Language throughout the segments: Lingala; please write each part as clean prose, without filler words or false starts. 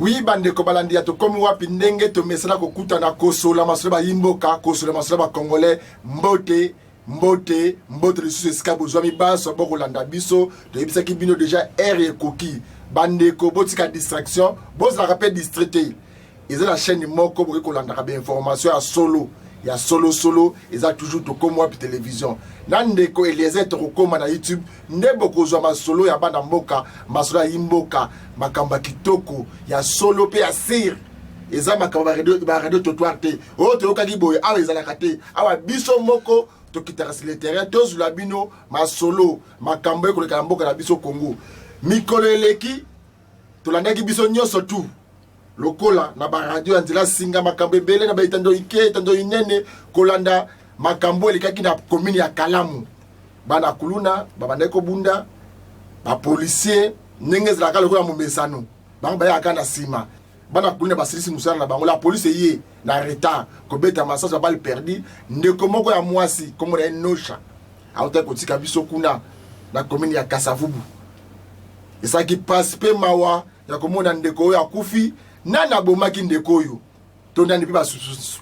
Oui, bande ko balandi ya to komi wapi ndenge to mesana kokuta na kosola masolo ba yimboka kosola masolo ba congolais mbote lisusu esika bozwa mibaso bokolanda biso toyebisaki bino déjà air ekoki bande ko botika distraction bozalaka mpe distraité eza la chaîne moko bokoki kolandaka bainformation ya solo eza toujours tokomi wapi télévision na ndeko Eliezer tokokoma na YouTube nde bokozwa masolo ya bana mboka masolo ya yimboka makambo ya kitoko ya solo pe ya sir eza makambo ba radio trottoir te oyo toyokaki boye awa ezalaka te awa biso moko tokitaka sur le terrain tozula bino masolo makambo ekoleka na mboka na biso Congo mikolo eleki tolandaki biso nyonso tu lokola na ba radio ya nzela singa makambo ebele na baitando ike etando inene kolanda makambo elekaki na commune ya Kalamu bana kuluna babandaki kobunda ba policier ndenge ezalaka lokola momesano bango bayaka na sima bana kuluna basilisi musala na bango la police ye na retard kobeta masasa bal perdu ndeko moko ya mwasi komo na Nosha auta kotika biso kuna na commune ya Kasavubu esaki passe pe mawa ya komona ndeko ya kufi nana bomaki ndeko oyo tondani pe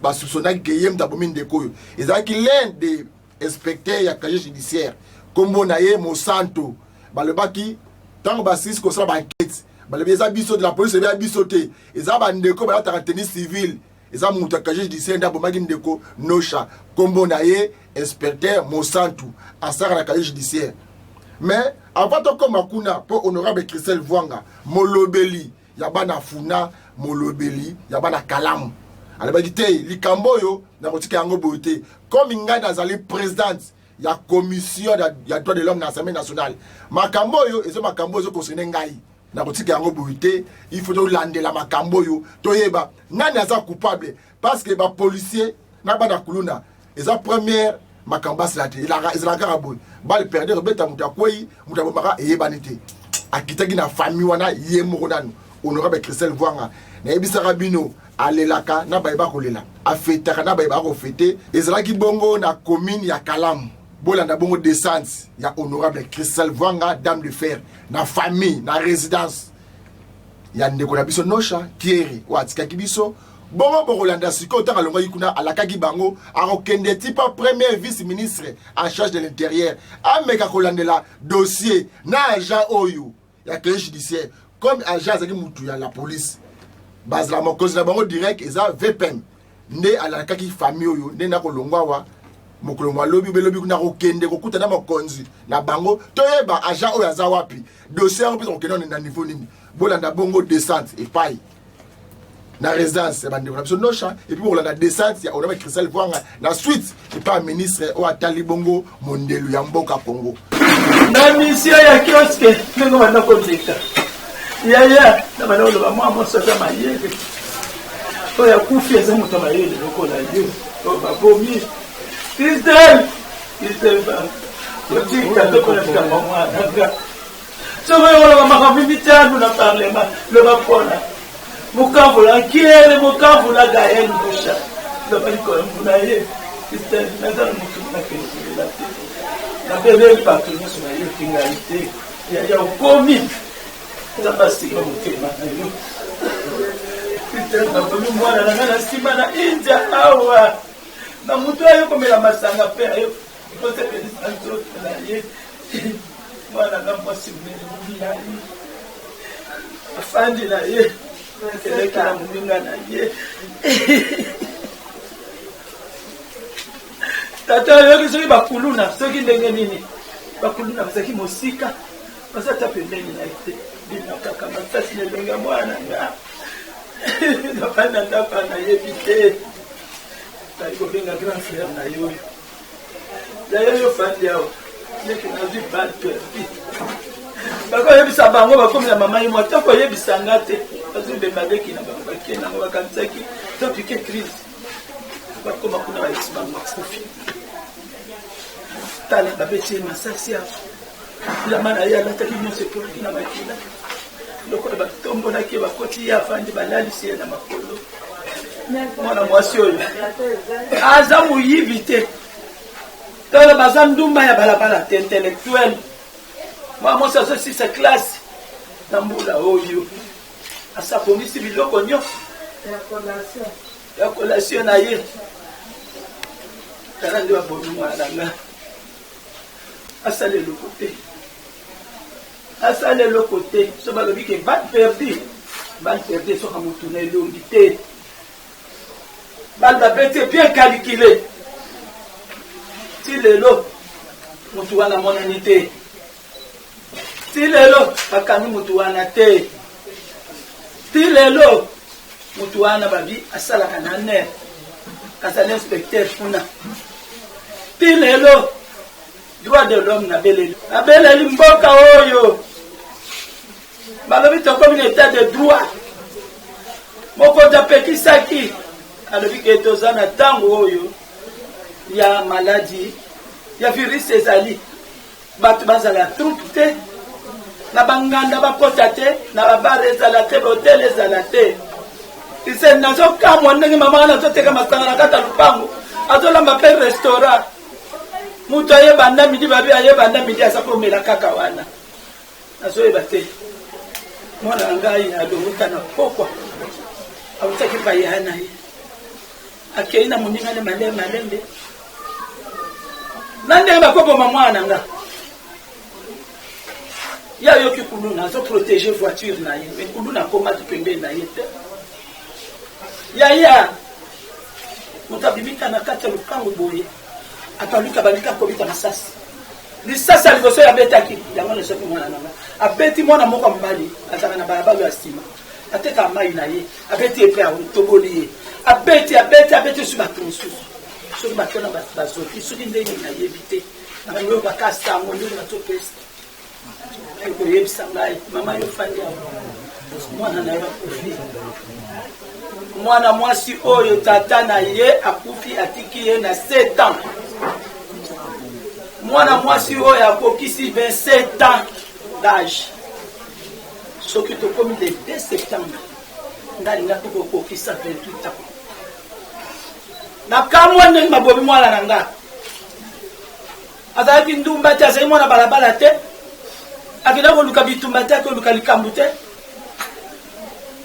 basousonaki ke yem dabomi ndeko oyo ezalaki l'un des inspecteurs ya casier judiciaire kombo na ye Mosanto balobaki tango basilisi kosala baenquête balobi eza biso de la police eza biso te eza bandeko balataka tenue civile eza moto ya casier judiciaire nde abomaki ndeko Nosha kombo na ye inspecteur Mosanto asaka na casier judiciaire mais avant tokoma kuna mpo honorable Christelle Vwanga molobeli ya bana funa molobeli ya bana Kalamu alobaki te likambo oyo na kotika yango boye te comme ngai nazali présidente ya commission ya droit de l'homme na Assemblée nationale makambo oyo ezo makambo ezo concerne ngai na kotika yango boye te il faut tolandela makambo oyo toyeba nani aza coupable parce que ba policier na bana kuluna eza première makambo asila te ezalaka kaka boye bale perdre beta mutu akwei mutu abomaka eyebani te akitaki na famille wana ye moko nanu honorable Christelle Vwanga na yebisaka bino alelaka na bayeba kolela afetaka na bayeba kofete ezalaki bongo na commune ya Kalamu bolanda bongo descente ya honorable Christelle Vwanga dame de fer na famille na résidence ya ndeko na biso Nosha Thierry watikaki biso bongo bokolanda siko otanga longo kuna alakaki bango akokende tipa premier vice ministre en charge de l'intérieur ameka kolandela dossier na agent oyo ya casier judiciaire comme agent azaki mutu ya la police bazala mokonzi na bango direct eza VPM nde alakaki famille oyo nde na kolongwa wa mokolo mwa lobi belobi kuna kokende kokuta na mokonzi na bango toyeba agent oyo aza wapi dossier oyo pesa kokende na niveau nini bolanda bongo descente epai na résidence ya bandeko na biso Nosha et puis bolanda descente ya honorable Christelle Vwanga na suite epai ministre oyo atali bongo mondelu ya mboka Congo na mission ya kioske ndenge banda konzeka yaya na bana olo ba mwa mosoza mayele oya kufi eza moto mayele lokola yo o ba bomi Christelle ba yotika to kona fika mwa daga so yo lo makavi bitano na parlement le ba kona mukavula kiele mukavula gael busha lo ba ko mbuna ye Christelle na za mutu na kesi la na bele partout sur la tingalité ya ukomi za basi kwa mtema hiyo kitenda kwa mwana na simba na inja hawa na mtu ayo komela masanga pe ayo kote pe santo na ye mwana na mwasi mbele ni afandi na ye keleka na mninga na ye tata yoki soki bakuluna soki ndenge nini bakuluna bazaki mosika bazata pembeni na ite bina kaka matasi nelenga mwana nga napanda ndapa na yebi te taikobenga grand frère na yo yayo fandi yao neki nazwi bad perdi bako yebisa bango bakomi na mama ye mwata ko yebisa ngate bazwi bembabeki na babaki na bakansaki to piqué crise bakoma kuna baisima makufi tala babeti masasi ya la mana ya la taki nyose pour kina bakina loko ba tombo na ke bakoti ya fandi balali sie na makolo mwana mwasi oyo aza muyivite tala bazandumba ya balabala intellectuel mwa mosa so si sa classe na mbula oyo asabongisi biloko nyonso ya collation na ye tala nde babomi mwana nga asala eloko te so balobi ke bal perdi soka motu na elongi te bal babete bien calculé ti lelo motu wana monani te ti lelo bakani motu wana te ti lelo motu wana babi asalaka na ner kasala inspecteur kuna ti lelo droit de l'homme nabeleli mboka oyo balobi tokomi na état de droit mokonzi apekisaki alobi ke toza na ntango oyo ya maladi ya virus ezali bato bazala troupe te na banganda bakota te na babare ezala te bahotel ezala te ise nazokamwa ndenge mama wana azoteka masanga na kati ya lupango azolamba mpe restaurant mutu ayebanda midi babi ayebanda midi aza komela kaka wana nazoyeba te mwana na ngai alonguta na pokwa awutaki paya na ye akei na moninga ne malembe na ndenge bakoboma mwana nga ya yoki kuluna azoprotege voiture na ye me kuluna akomaki pembeni na ye te yaya moto abimika na kati ya lupango boye ataluka balika kobika masasi lisasi ya liboso abetaki yango na soki mwana nanga abeti mwana moko mobali azaka na balabala ya nsima ateka mai na ye abeti epe atoboli ye abeti su bato mosusu soki bato na bazoki soki ndenge nayebi te nabango bakasa yango ndenge bazopesa koyebisa ngai mama yo fandi mwana na ye bakufi mwana mwasi oyo tata na ye akufi atiki ye na 7 ans mwana mwasi oyo akokisi 27 ans d'âge soki tokomi le 2 septembre ngalinga tokokokisa 28 ans nakamwa ndenge mabomi mwana na nga azalaki ndumba te azali mwana balabala te akenda koluka bitumba te akoluka likambo te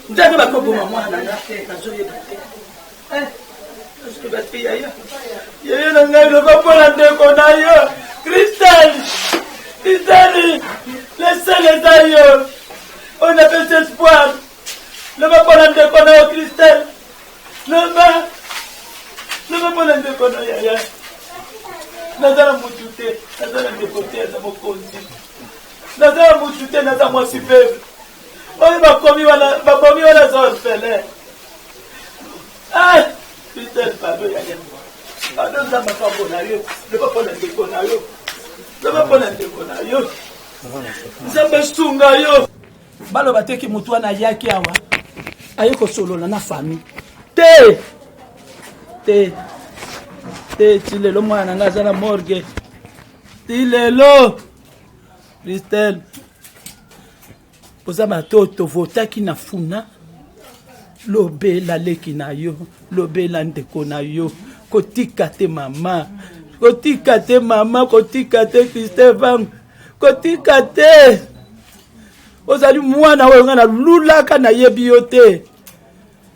ndenge bakoboma mwana nga nazoyeba te nazoyeba te yaya na ngai loba mpona ndeko na yo Christelle lesele eza yo oyo napesi espoir loba mpona ndeko na yo Christelle loba mpona ndeko na yaya naza na mutu te naza na ndeko te aza mokonzi naza na mutu te naza mwasi faible oyo bakomi wana za orphelin Christelle pardon yaya pardon nzambe akambo na yo loba mpona ndeko na yo loba mpona ndeko na yo nzambe sunga yo baloba teki motu wana ayaki awa aye kosolola na famille te ti lelo mwana na nga aza na morgue ti lelo Christelle oza batoto votaki na funa lobela leki na yo lobela ndeko na yo kotika te mama kotika te Christelle kotika te ozali mwana oyo nga na lulaka na yebi yo te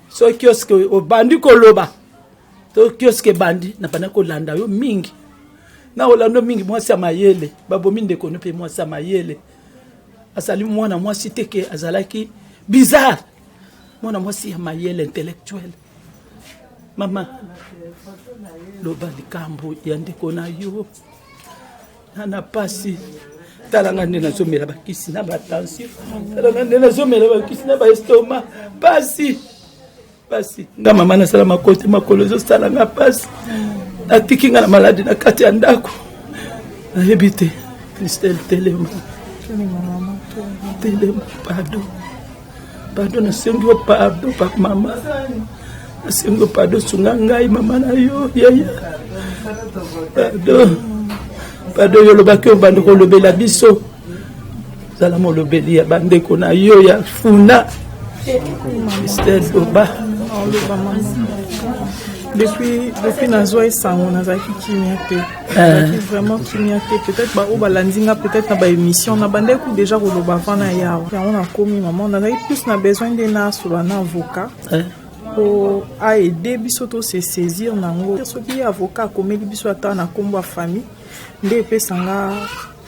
so kioske obandi koloba to kioske bandi na bana kolanda yo mingi na olando mingi mwasi ya mayele babomi ndeko no pe mwasi ya mayele asali mwana mwasi teke azalaki bizarre mwana mwasi ya mayele intellectuel mama loba likambo ya ndeko na yo na pasi talanga nde nazomela bakisi na batension talanga nde nazomela bakisi na baestoma pasi nga mama nasala makote makolo ezosalanga pasi atiki nga na maladi na kati ya ndako nayebi te Christelle telema pardon nasengi yo pardon papa mama nasengi yo pardon sunga ngai mama na yo yaya pardon yo lobaki obandi kolobela biso zala molobeli ya bandeko na yo ya funa Christelle loba depuis nazwa esango nazalaki kimia te vraiment kimia te peut-être ba obalandinga peut-être na ba émission na bandeko déjà koloba vana yawa yango nakomi maman nazalaki plus na besoin de na solo na avocat pour aider biso to se saisir nango soki avocat akomeli biso ata na kombo ya famille nde epesanga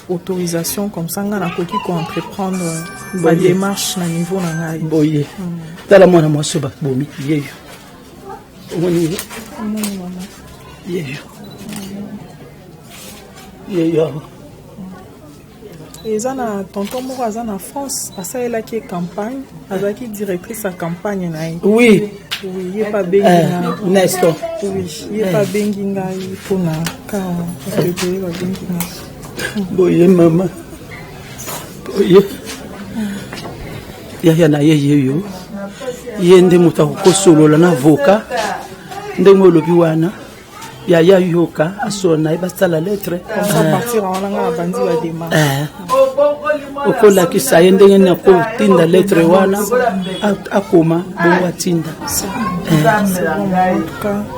autorisation comme ça nga nakoki koentreprendre ba démarche na niveau na ngai boye tala mwana mwasi babomi yeyo omoni yeyo eza na tonton moko aza na France asalelaki campagne azalaki directrice ya campagne na ye oui ye pa bengi nga Nestor oui ye pa bengi ngai mpona ka babengi nga boye mama boye yaya na ye yeyo ye nde moto akokosolola na avocat ndenge olobi wana yaya yoka asolo na ye basala lettre okolakisa ye ndenge nakotinda lettre wana akoma bongo atinda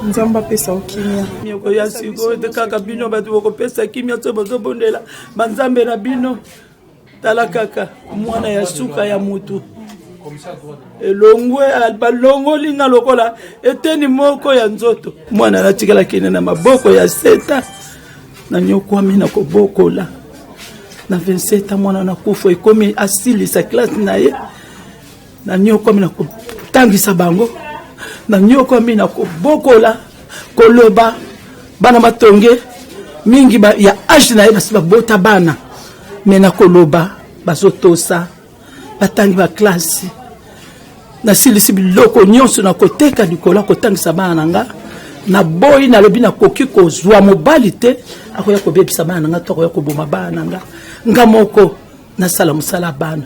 nzambe apesa okimia mioko ya sikoyo te kaka bino bato bokopesa kimia so bozobondela banzambe na bino tala kaka mwana ya suka ya mutu elongwe balongoli nga lokola eteni moko ya nzoto mwana natikala kene na maboko ya seta na nyokwami na kobokola na 27 mwana na kufa ekomi asilisa classe na ye na nyokwami na kotangisa bango na nyokwami na kobokola koloba bana batonge mingi ya age na ye basi babota bana me na koloba bazotosa batangi ba classe na silisi biloko nyonso na koteka dikola kotangisa bana nanga na boyi na lobi na koki kozwa mobali te akoya kobebisa bana nanga to akoya koboma bana nanga nga moko na sala musala bana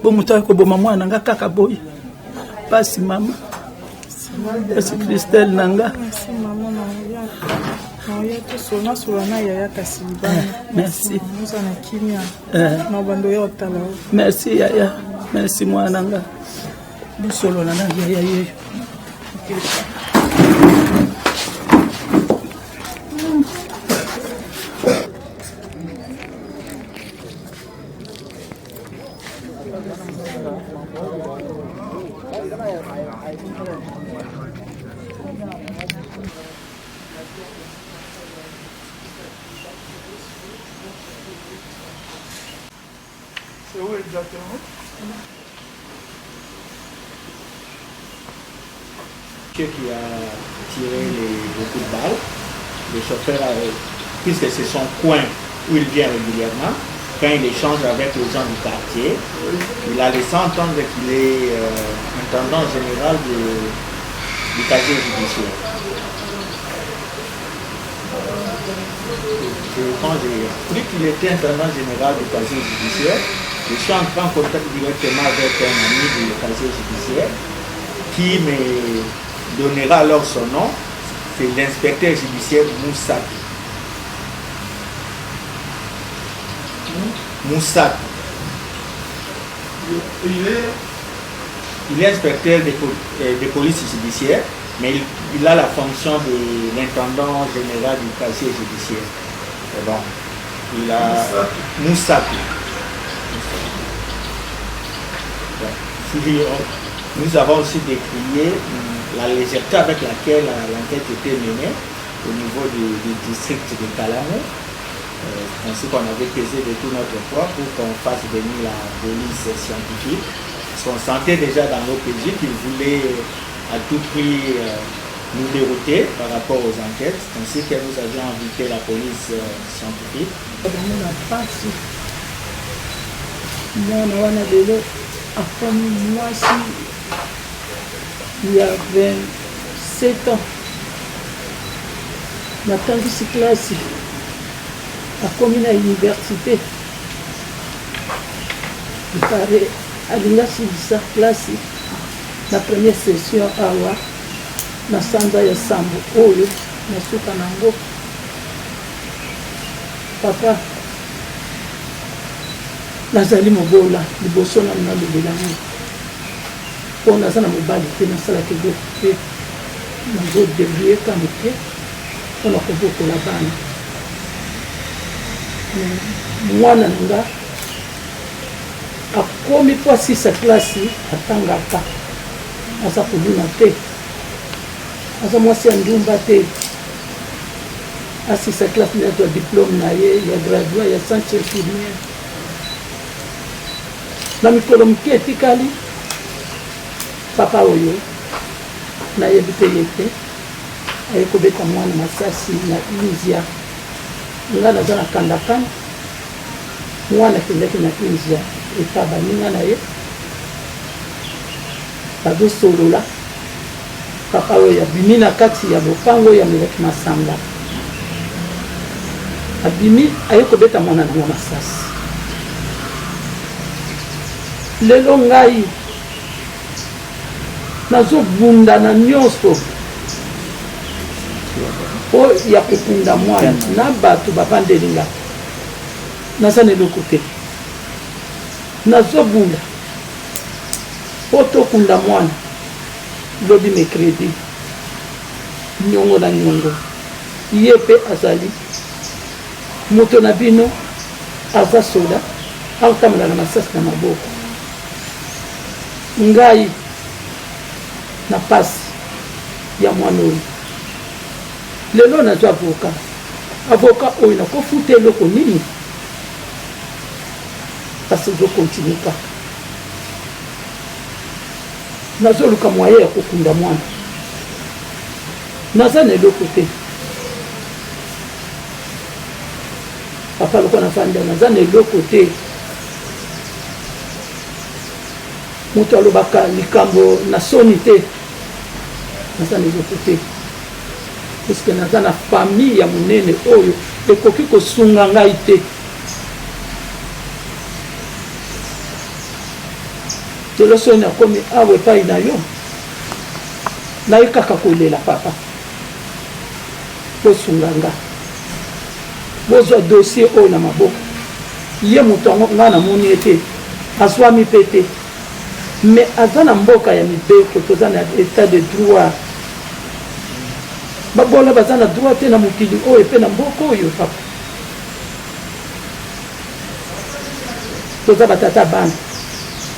bo muto akoboma mwana nanga kaka boyi pasi mama pasi Christelle nanga merci merci yaya merci mwana nanga busolo na yaya yeyo C'est où exactement? Qui a tiré beaucoup de balles. Le chauffeur, puisque c'est son coin où il vient régulièrement, quand il échange avec les gens du quartier, il a laissé entendre qu'il est intendant général du casier judiciaire. Quand j'ai appris qu'il était intendant général du casier judiciaire, je suis entré en contact directement avec un ami du casier judiciaire qui me donnera alors son nom, c'est l'inspecteur judiciaire Moussak. Moussak. Il est inspecteur de police judiciaire, mais il a la fonction de l'intendant général du casier judiciaire. Et bon, il a Moussak. Nous avons aussi décrié la légèreté avec laquelle l'enquête était menée au niveau du district de Kalamo, ainsi qu'on avait pesé de tout notre poids pour qu'on fasse venir la police scientifique. Parce qu'on sentait déjà dans l'OPJ qu'ils voulaient à tout prix nous dérouter par rapport aux enquêtes, ainsi que nous avions invité la police scientifique. Il y a 27 ans, natangisi classe akomi na université ipare alingasilisa classe na première session awa na sanza ya sambo oyo nasuka nango papa nazali mobola liboso na nalobela ngo mpo naza na mobali te nasalaki biloko te nazodebrie ka moke mpona kobokola bana mwana nanga akomi po asisa klasi atangaka aza koluna te aza mwasi ya ndumba te asisa klasi na azwa diplôme na ye ya gradua ya centre infirmière na mikolo moke etikali papa oyo nayebi te ye te aye kobeta mwana masasi na India nga naza na kandakanda mwana akendaki na India eta baninga na ye bazosolola papa oyo abimi na kati ya lopango oyo amelaki masanga abimi aye kobeta mwana nango masasi lelo ngai nazobunda na nyonso po ya kokunda mwana na bato babandelinga naza na eloko te nazobunda po tokunda mwana lobi mercredi nyongo na nyongo ye mpe azali moto na bino aza soda akotambola na masasi na maboko ngai na pasi ya mwana oyo lelo nazwa avoka oyo nakofuta eloko nini kasi ozokontinue kaka nazoluka mwaye ya kokunda mwana naza na eloko te papa loko nafandi naza na eloko te moto alobaka likambo na soni te naza na eloko te puisque naza na famille ya monene oyo ekoki kosunga ngai te lelo soni akomi awa epai na yo naye kaka kolela papa bosunga nga bozwa dossier oyo na maboko ye moto yango ngai namoni ete azwami mpe te mais aza na mboka ya mibeko toza na état de droit babola baza na droit te na mokili oyo epe na mboka oyo papa toza batata bana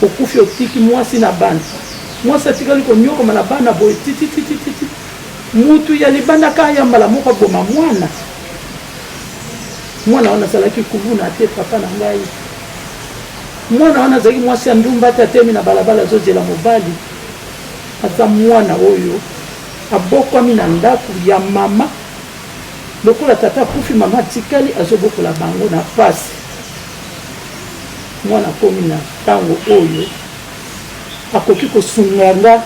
okufi otiki mwasi na bana mwasi atikali konyokoma na bana boye tititititi mutu ya libanda ka yambala moko aboma mwana wana azalaki kuvuna te papa na ngai mwana wana azalaki mwasi ya ndumba te atemi na balabala azozela mobali aza mwana oyo abokwami na ndako ya mama lokola tata akufi mama atikali azobokola bango na pasi mwana akomi na ntango oyo akoki kosunga nga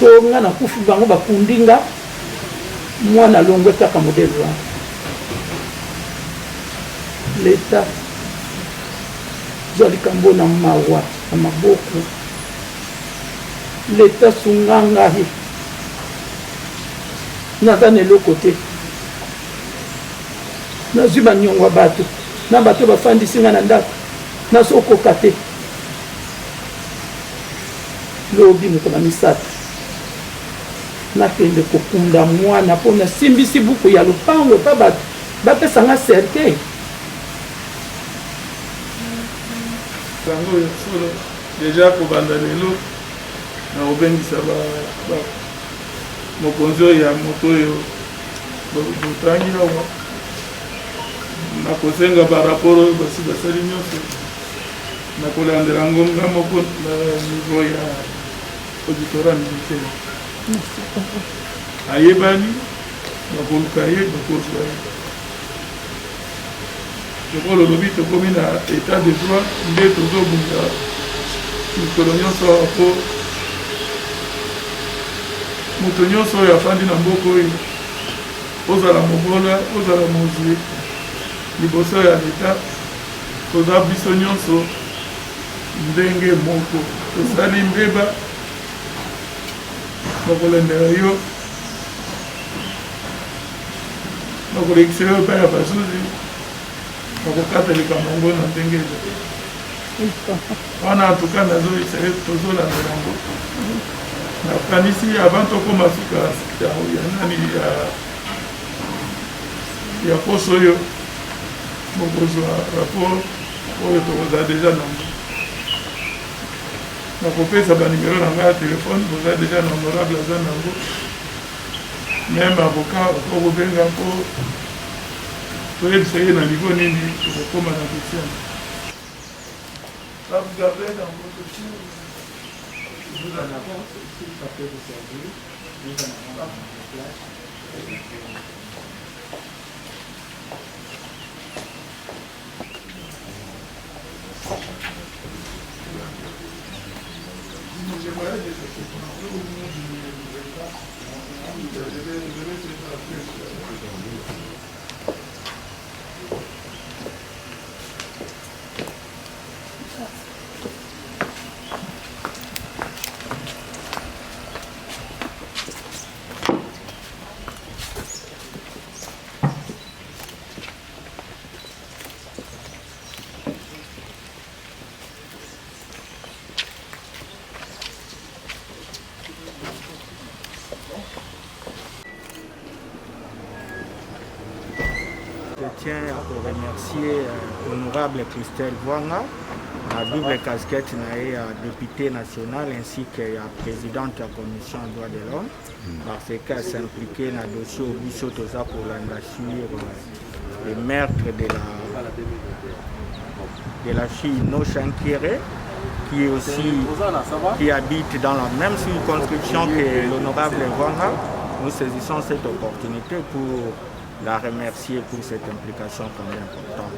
to nga nakufi bango bakundi nga mwana alongwe kaka modele wana leta zwa likambo na mawa na maboko leta sunga ngai naza na eloko te nazwi baniongo ya bato na bato bafandisi nga na ndako nazokoka te lobi moto na misato nakende kokunda mwana mpo nasimbisi buku ya lopango epa bato bapesanga cercueil yango oyo solo deja kobanda lelo na kobengisa mokonzi oyo ya moto oyo botangi awa na kosenga barapport oyo basi basali nyonso na kolandela ngonga moko na niveau ya auditorat militaire ayebani bakoluka ye bakozwa ye lokolo lobi tokomi na état de droit nde tozobunda mikolo nyonso awa po moto nyonso oyo afandi na mboka oyo ozala mobola ozala mozwi liboso ya leta toza biso nyonso ndenge moko tosali mbeba bakolendela yo bakolekisa yo epai ya basuzi bakokateleka mongo na ndenge eza wana atuka nazoyisa ye tozolandela yango na ici avant tokoma suka ya nani ya poso yo mokozwa rapport oyo tokozala deja nango nakopesa banimero na ngai ya telefone boza deja na honorable aza nango même avocat okobenga mpo toyebisa ye na niveau nini tokokoma na dossier. Ça vous gardez dans votre dossier. Vous en avez, si ça peut vous servir, vous en avez en place. Je tiens à remercier l'honorable Christelle Vwanga, la double casquette naïe députée nationale ainsi que la présidente de la commission des droits de l'homme, parce qu'elle s'est impliquée dans le dossier au Bissotosa pour sur le meurtre de la fille Noshankere, qui habite dans la même circonscription que l'honorable Vwanga. Nous saisissons cette opportunité pour la remercier pour cette implication quand même importante.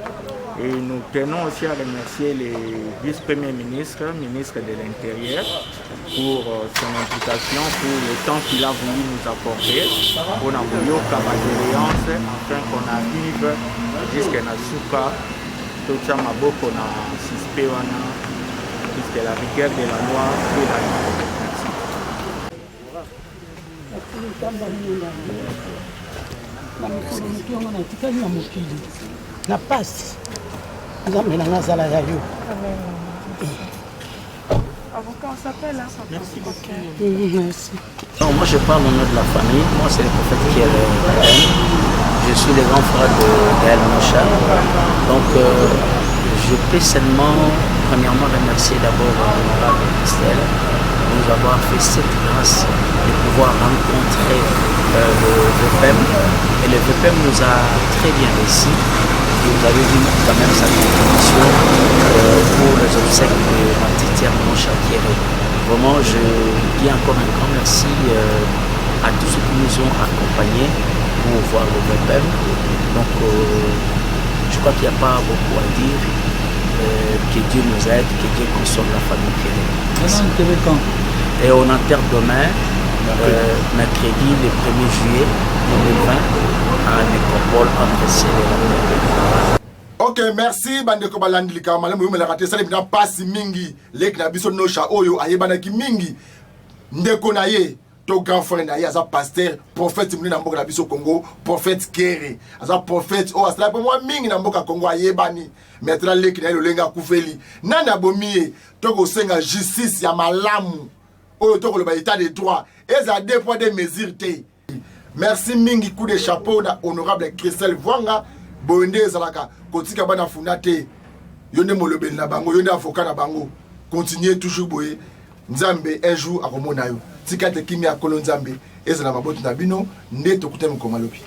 Et nous tenons aussi à remercier les vice-premiers ministres, ministre de l'Intérieur, pour son implication, pour le temps qu'il a voulu nous apporter, pour nous doléance afin qu'on arrive jusqu'à Nasuka, tout ça m'a beaucoup suspect, puisque la rigueur de la loi fait la loi. Na passe nzambe na ngazala ya yo. Avocat, on s'appelle là. Merci beaucoup. Merci. Non, moi je parle au nom de la famille. Moi c'est le prophète qui est le Je suis le grand frère de Gaël Mocha. Donc je peux seulement premièrement remercier d'abord l'honorable Christelle de nous avoir fait cette grâce de pouvoir rencontrer le VPEM. Et le VPEM nous a très bien réussi. Et vous avez vu quand même sa contribution pour les obsèques de Matitière Mocha-Kéré. Vraiment, je dis encore un grand merci à tous ceux qui nous ont accompagnés pour voir le VPEM. Donc, je crois qu'il n'y a pas beaucoup à dire. Que Dieu nous aide, que Dieu console la famille Kéré. Et on enterre demain, mercredi, le 1er juillet 2020, à Nécropole, entre ciel et la terre. Ok, merci bandeko balandi likama malamu yumela kate sala bina pasi mingi lek na biso nosha oyo ayebana ki mingi ndeko na ye to grand frère na ye aza pasteur prophète muni na mboka na biso Congo prophète Kéré aza prophète o asala pe moi mingi na mboka Congo ayebani mettra lek na ye lolenga kufeli nana bomiye to ko senga justice ya malamu oyo to ko le état de droit eza deux poids deux mesures te. Merci mingi coup de chapeau na honorable Christelle Vwanga bonde ezalaka kotika bana fundate yonde molobeli na bango yonde avocat na bango continuer toujours boye nzambe un jour akomona yo tika te kimi akolo nzambe ezala maboto na bino nde tokutema komalobi.